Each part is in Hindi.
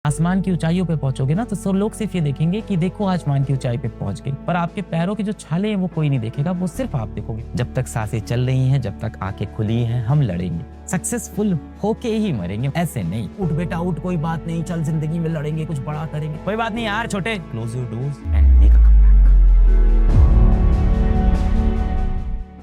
आसमान की ऊंचाइयों पे पहुंचोगे ना तो सब लोग सिर्फ ये देखेंगे कि देखो आसमान की ऊंचाई पे पहुंच गई, पर आपके पैरों की जो छाले हैं वो कोई नहीं देखेगा, वो सिर्फ आप देखोगे। जब तक सांसें चल रही हैं, जब तक आंखें खुली हैं, हम लड़ेंगे, सक्सेसफुल होके ही मरेंगे, ऐसे नहीं उठ बेटा उठ, कोई बात नहीं, चल जिंदगी में लड़ेंगे, कुछ बड़ा करेंगे, कोई बात नहीं यार छोटे, close your doors and make a comeback.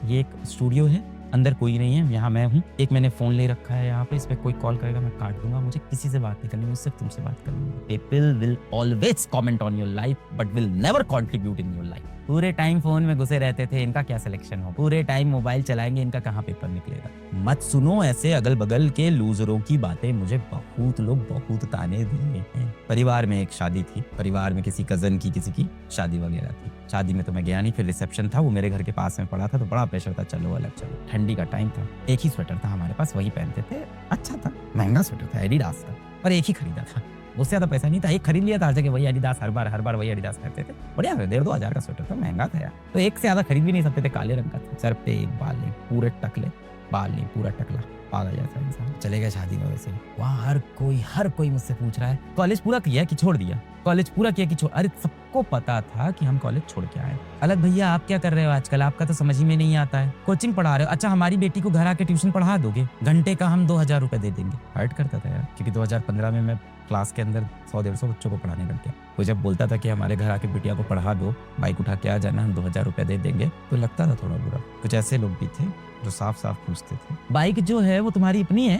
ये एक स्टूडियो है, अंदर कोई नहीं है, यहाँ मैं हूँ। एक मैंने फोन ले रखा है यहाँ पे, इस पे कोई कॉल करेगा मैं काट दूंगा, मुझे किसी से बात नहीं करनी, मुझे सिर्फ तुमसे बात करनी है। People will always comment on your life but will never contribute in your life. पूरे टाइम फोन में घुसे रहते थे, इनका क्या सिलेक्शन हो, पूरे टाइम मोबाइल चलाएंगे, इनका कहाँ पेपर निकलेगा। मत सुनो ऐसे अगल बगल के लूजरों की बातें, मुझे बहुत लोग बहुत ताने दिए हैं। परिवार में एक शादी थी, परिवार में किसी कजन की किसी की शादी वगैरह थी, शादी में तो मैं गया नहीं, फिर रिसेप्शन था, वो मेरे घर के पास में पड़ा था, तो बड़ा प्रेशर था, चलो अलग चलो। ठंडी का टाइम था, एक ही स्वेटर था हमारे पास, वही पहनते थे, अच्छा था, महंगा स्वेटर था, एडिडास था, पर एक ही खरीदा था, उससे ज्यादा पैसा नहीं था, एक खरीद लिया था, हर जगह वही एडिडास, हर बार वही एडिडास करते थे, बढ़िया 1,500-2 हजार का स्वेटर था, महंगा था यार, तो एक से ज्यादा खरीद भी नहीं सकते थे, काले रंग का था, सर पे एक बाल नहीं, पूरे टकले बाल नहीं, पूरा टकला पागल जैसा इंसान। चले गए शादी में, वैसे वहाँ हर कोई मुझसे पूछ रहा है कॉलेज पूरा किया कि छोड़ दिया, कॉलेज पूरा किया कि छोड़, अरे सबको पता था कि हम कॉलेज छोड़ के आए। अलग भैया आप क्या कर रहे हो आजकल, आपका तो समझ ही में नहीं आता है, कोचिंग पढ़ा रहे हो, अच्छा हमारी बेटी को घर आके ट्यूशन पढ़ा दोगे, घंटे का हम 2,000 रुपए दे देंगे। हर्ट करता था यार, क्योंकि 2015 में मैं क्लास के अंदर 100-150 बच्चों को पढ़ाने लग गया। वो जब बोलता था कि हमारे घर आके बिटिया को पढ़ा दो, बाइक उठा के आ जाना, हम 2,000 रुपए दे देंगे, तो लगता था थोड़ा बुरा। कुछ ऐसे लोग भी थे जो साफ साफ पूछते थे, बाइक जो है वो तुम्हारी अपनी है?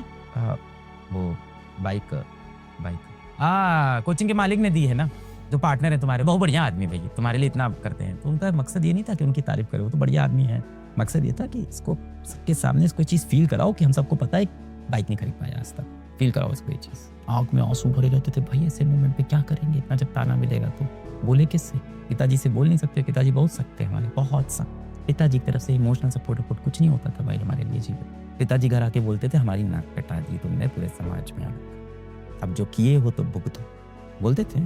वो बाइक कोचिंग के मालिक ने दी है ना, जो पार्टनर है तुम्हारे, बहुत बढ़िया आदमी भैया, तुम्हारे लिए इतना करते हैं। तो उनका मकसद ये नहीं था कि उनकी तारीफ करे, वो तो बढ़िया आदमी है, मकसद ये था कि इसको सबके सामने इसको चीज फील कराओ कि हम सबको पता है बाइक नहीं खरीद पाया आज तक, फील कराओ इसको ये चीज। आंख में आंसू भरे रहते थे, भाई ऐसे मोमेंट पे क्या करेंगे, इतना जब ताना मिलेगा तो बोले किससे, पिताजी से बोल नहीं सकते, पिताजी बहुत सख्त है हमारे, बहुत सख्त। पिताजी की तरफ से इमोशनल सपोर्ट कुछ नहीं होता था भाई हमारे लिए जीवन। पिताजी घर आके बोलते थे हमारी नाक कटा दी तुमने पूरे समाज में, अब जो किए हो तो भुगतो, बोलते थे।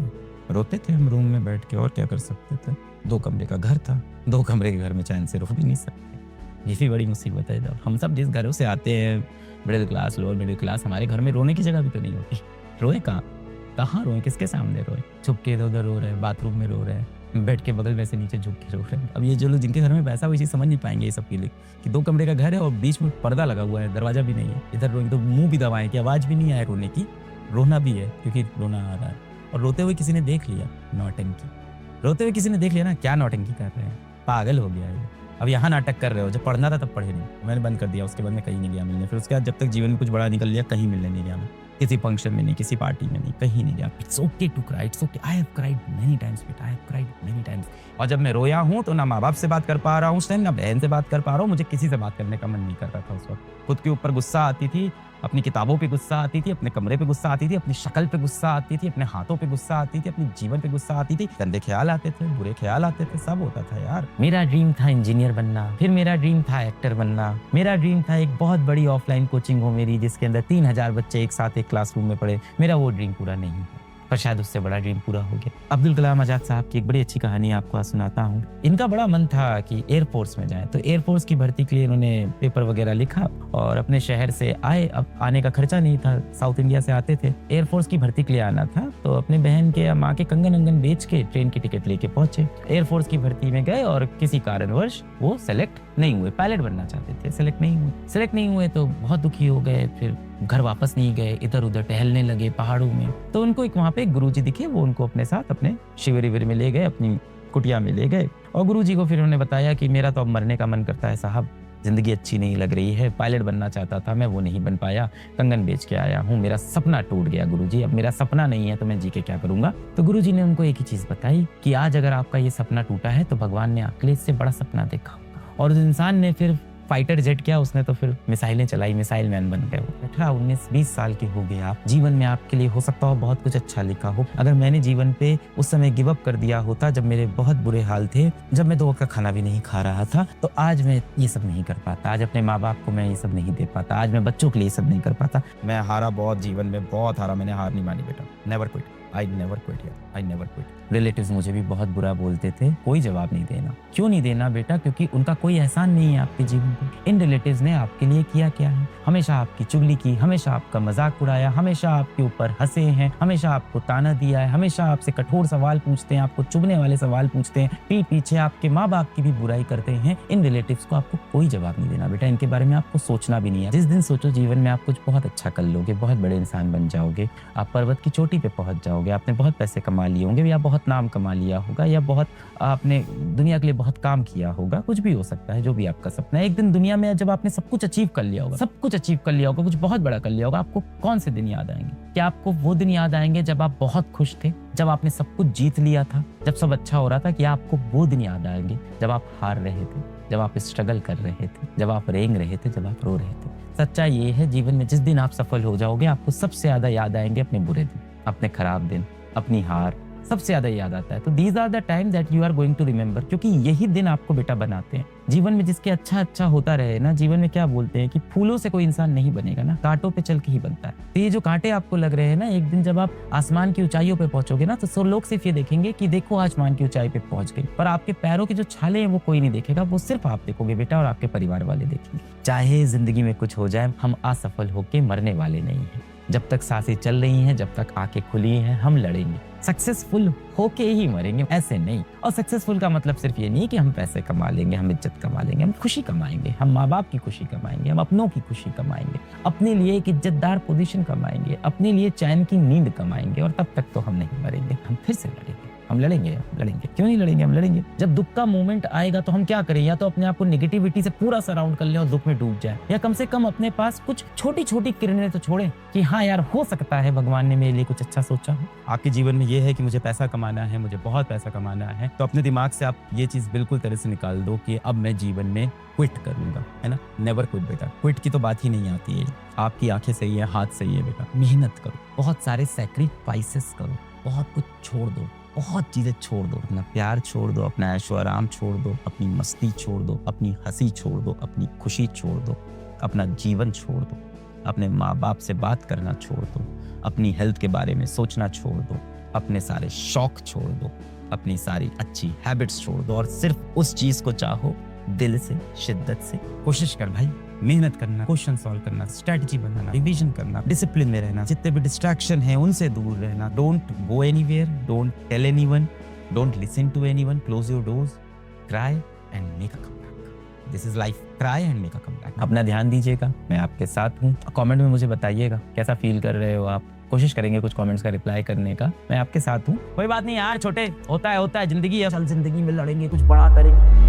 रोते थे हम रूम में बैठ के, और क्या कर सकते थे, 2 कमरे का घर था, 2 कमरे के घर में चैन से रुक भी नहीं सकते, ये भी बड़ी मुसीबत है। हम सब जिस घरों से आते हैं, middle class, lower middle class, हमारे घर में रोने की जगह भी तो नहीं होती। रोए कहाँ रोए, किसके सामने रोए, छुप के इधर उधर रो रहे हैं, बाथरूम में रो रहे हैं, बेड के बगल में से नीचे झुक के रो रहे हैं। अब ये जो लोग जिनके घर में पैसा, वो चीज समझ नहीं पाएंगे ये सब फीलिंग कि 2 कमरे का घर है और बीच में पर्दा लगा हुआ है, दरवाजा भी नहीं है, इधर रोएंगे तो मुंह भी दबाएं कि आवाज भी नहीं आए रोने की, रोना भी है क्योंकि रोना आ रहा है। और रोते हुए किसी ने देख लिया, नौटंकी, रोते हुए किसी ने देख लिया ना, क्या नौटंकी कर रहे हैं, पागल हो गया है। अब यहाँ नाटक कर रहे हो, जब पढ़ना था तब पढ़े नहीं, मैंने बंद कर दिया, उसके बाद मैं कहीं नहीं गया मिलने, फिर उसके बाद जब तक जीवन में कुछ बड़ा निकल लिया, कहीं मिलने नहीं गया मैं, किसी फंक्शन में नहीं, किसी पार्टी में नहीं, कहीं नहीं गया। It's okay to cry, it's okay, I have cried many times बेटा, I have cried many times. और जब मैं रोया हूँ तो ना माँ बाप से बात कर पा रहा हूँ उस टाइम, ना बहन से बात कर पा रहा हूँ, मुझे किसी से बात करने का मन नहीं कर रहा था उस वक्त। खुद के ऊपर गुस्सा आती थी, अपनी किताबों पे गुस्सा आती थी, अपने कमरे पे गुस्सा आती थी, अपनी शक्ल पे गुस्सा आती थी, अपने हाथों पे गुस्सा आती थी, अपने जीवन पे गुस्सा आती थी, गंदे ख्याल आते थे, बुरे ख्याल आते थे, सब होता था यार। मेरा ड्रीम था इंजीनियर बनना, फिर मेरा ड्रीम था एक्टर बनना, मेरा ड्रीम था एक बहुत बड़ी ऑफलाइन कोचिंग हो मेरी, जिसके अंदर 3,000 बच्चे एक साथ एक क्लासरूम में पढ़े। मेरा वो ड्रीम पूरा नहीं है, पर शायद उससे बड़ा ड्रीम पूरा हो गया। अब्दुल कलाम आजाद साहब की एक बड़ी अच्छी कहानी आपको आज सुनाता हूँ। इनका बड़ा मन था कि एयरफोर्स में जाएं, तो एयरफोर्स की भर्ती के लिए इन्होंने पेपर वगैरह लिखा और अपने शहर से आए। अब आने का खर्चा नहीं था, साउथ इंडिया से आते थे, एयरफोर्स की भर्ती के लिए आना था, तो अपने बहन के या माँ के कंगन अंगन बेच के ट्रेन की टिकट लेके पहुंचे, एयरफोर्स की भर्ती में गए और किसी कारणवश वो सेलेक्ट नहीं हुए। पायलट बनना चाहते थे, सेलेक्ट नहीं हुए तो बहुत दुखी हो गए, फिर घर वापस नहीं गए, इधर उधर टहलने लगे पहाड़ों में। तो उनको एक वहाँ पे एक गुरुजी दिखे, वो उनको अपने साथ अपने शिविर में ले गए, अपनी कुटिया में ले गए और गुरुजी को फिर उन्होंने बताया कि मेरा तो अब मरने का मन करता है साहब, जिंदगी अच्छी नहीं लग रही है, पायलट बनना चाहता था मैं, वो नहीं बन पाया, कंगन बेच के आया हूँ, मेरा सपना टूट गया गुरुजी, अब मेरा सपना नहीं है तो मैं जी के क्या करूंगा। तो गुरुजी ने उनको एक ही चीज बताई कि आज अगर आपका ये सपना टूटा है तो भगवान ने आपके लिए इससे बड़ा सपना देखा। और उस इंसान ने फिर फाइटर जेट किया, उसने तो फिर मिसाइलें चलाई, मिसाइल मैन बन गए। 18, 19, 20 साल के हो गए आप, जीवन में आपके लिए हो सकता हो बहुत कुछ अच्छा लिखा हो। अगर मैंने जीवन पे उस समय गिव अप कर दिया होता, जब मेरे बहुत बुरे हाल थे, जब मैं 2 वक्त का खाना भी नहीं खा रहा था, तो आज मैं ये सब नहीं कर पाता, आज अपने माँ बाप को मैं ये सब नहीं दे पाता, आज मैं बच्चों के लिए ये सब नहीं कर पाता। मैं हारा बहुत, जीवन में बहुत हारा, मैंने हार नहीं मानी बेटा, never quit. I never quit यार, आई नेवर क्विट। रिलेटिव्स मुझे भी बहुत बुरा बोलते थे, कोई जवाब नहीं देना। क्यों नहीं देना बेटा? क्योंकि उनका कोई एहसान नहीं है आपके जीवन पे। इन रिलेटिव्स ने आपके लिए किया क्या है? हमेशा आपकी चुगली की, हमेशा आपका मजाक उड़ाया, हमेशा आपके ऊपर हंसे हैं, हमेशा आपको ताना दिया है, हमेशा आपसे कठोर सवाल पूछते हैं, आपको चुभने वाले सवाल पूछते हैं, पीठ पीछे आपके माँ बाप की भी बुराई करते हैं। इन रिलेटिव्स को आपको कोई जवाब नहीं देना बेटा, इनके बारे में आपको सोचना भी नहीं है। जिस दिन सोचो जीवन में आप कुछ बहुत अच्छा कर लोगे, बहुत बड़े इंसान बन जाओगे, आप पर्वत की चोटी पे पहुंच जाओगे, आपने बहुत पैसे कमा लिए होंगे या बहुत नाम कमा लिया होगा या बहुत आपने दुनिया के लिए बहुत काम किया होगा, कुछ भी हो सकता है, जो भी आपका सपना है। एक दिन दुनिया में जब आपने सब कुछ अचीव कर लिया होगा, सब कुछ अचीव कर लिया होगा, कुछ बहुत बड़ा कर लिया होगा, आपको कौन से दिन याद आएंगे? क्या आपको वो दिन याद आएंगे जब आप बहुत खुश थे, जब आपने सब कुछ जीत लिया था, जब सब अच्छा हो रहा था? कि आपको वो दिन याद आएंगे जब आप हार रहे थे, जब आप स्ट्रगल कर रहे थे, जब आप रेंग रहे थे, जब आप रो रहे थे? सच्चाई ये है, जीवन में जिस दिन आप सफल हो जाओगे, आपको सबसे ज्यादा याद आएंगे अपने बुरे दिन, अपने खराब दिन, अपनी हार, सबसे ज्यादा याद आता है। तो these are the time that you are going to remember, क्योंकि यही दिन आपको बेटा बनाते हैं। जीवन में जिसके अच्छा अच्छा होता रहे ना, जीवन में क्या बोलते हैं कि फूलों से कोई इंसान नहीं बनेगा ना, कांटों पे चल के ही बनता है। तो ये जो कांटे आपको लग रहे हैं ना, एक दिन जब आप आसमान की ऊंचाइयों पे पहुंचोगे ना, तो सब लोग सिर्फ ये देखेंगे कि देखो आसमान की ऊंचाई पे पहुंच गई, पर आपके पैरों के जो छाले हैं वो कोई नहीं देखेगा, वो सिर्फ आप देखोगे बेटा और आपके परिवार वाले देखेंगे। चाहे जिंदगी में कुछ हो जाए, हम असफल होके मरने वाले नहीं हैं। जब तक सांसें चल रही हैं, जब तक आंखें खुली हैं, हम लड़ेंगे। सक्सेसफुल होके ही मरेंगे, ऐसे नहीं। और सक्सेसफुल का मतलब सिर्फ ये नहीं कि हम पैसे कमा लेंगे, हम इज्जत कमा लेंगे, हम खुशी कमाएंगे, हम माँ बाप की खुशी कमाएंगे, हम अपनों की खुशी कमाएंगे, अपने लिए एक इज्जतदार पोजीशन कमाएंगे, अपने लिए चैन की नींद कमाएंगे। और तब तक तो हम नहीं मरेंगे, हम फिर से लड़ेंगे। हम लड़ेंगे, लड़ेंगे, क्यों नहीं लड़ेंगे? हम लड़ेंगे। जब दुख का मोमेंट आएगा तो हम क्या करें? या तो अपने आप को नेगेटिविटी से पूरा सराउंड कर लें और दुख में डूब जाए, या कम से कम अपने पास कुछ छोटी छोटी किरणें तो छोड़ें कि हाँ यार, हो सकता है भगवान ने मेरे लिए कुछ अच्छा सोचा हो। आपके जीवन में ये है कि मुझे पैसा कमाना है, मुझे बहुत पैसा कमाना है, तो अपने दिमाग से आप ये चीज बिल्कुल तरह से निकाल दो कि अब मैं जीवन में क्विट करूंगा, है ना? नेवर क्विट बेटा, क्विट की तो बात ही नहीं आती है। आपकी आंखें सही है, हाथ सही है बेटा, मेहनत करो, बहुत सारे सैक्रिफाइसेस करो, बहुत कुछ छोड़ दो, बहुत चीजें छोड़ दो। अपना प्यार छोड़ दो, अपना ऐशो आराम छोड़ दो, अपनी मस्ती छोड़ दो, अपनी हंसी छोड़ दो, अपनी खुशी छोड़ दो, अपना जीवन छोड़ दो, अपने माँ बाप से बात करना छोड़ दो, अपनी हेल्थ के बारे में सोचना छोड़ दो, अपने सारे शौक छोड़ दो, अपनी सारी अच्छी हैबिट्स छोड़ दो और सिर्फ उस चीज को चाहो दिल से, शिद्दत से। कोशिश कर भाई, मेहनत करना, क्वेश्चन सॉल्व करना, स्ट्रेटजी बनाना, रिवीजन करना, डिसिप्लिन में रहना, जितने भी डिस्ट्रैक्शन है उनसे दूर रहना। Don't go anywhere, don't tell anyone, don't listen to anyone, close your doors, cry and make a comeback. This is life, cry and make a comeback. अपना ध्यान दीजिएगा, मैं आपके साथ हूँ। कमेंट में मुझे बताइएगा कैसा फील कर रहे हो आप। कोशिश करेंगे कुछ कमेंट्स का रिप्लाई करने का, मैं आपके साथ हूँ। कोई बात नहीं यार, छोटे होता है जिंदगी है, चल जिंदगी में लड़ेंगे, कुछ बड़ा करेंगे।